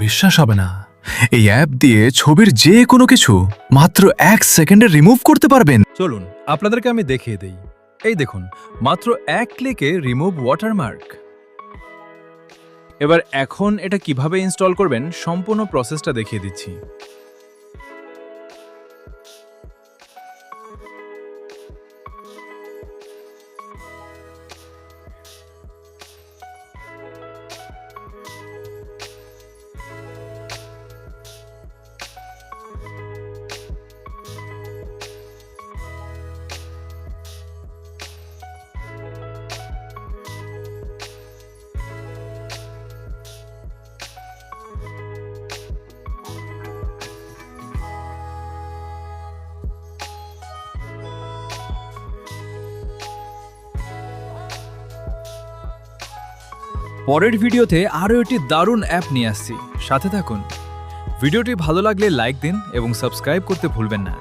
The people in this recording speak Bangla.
বিশ্বাস হবে না, এই অ্যাপ দিয়ে ছবির যে কোনো কিছু মাত্র 1 সেকেন্ডে রিমুভ করতে পারবেন। চলুন আপনাদেরকে আমি দেখিয়ে দেই। এই দেখুন, মাত্র 1 ক্লিকে রিমুভ ওয়াটারমার্ক। এবার এখন এটা কিভাবে ইনস্টল করবেন সম্পূর্ণ প্রসেসটা দেখিয়ে দিচ্ছি। পরের ভিডিওতে আরও একটি দারুণ অ্যাপ নিয়ে আসছি, সাথে থাকুন। ভিডিওটি ভালো লাগলে লাইক দিন এবং সাবস্ক্রাইব করতে ভুলবেন না।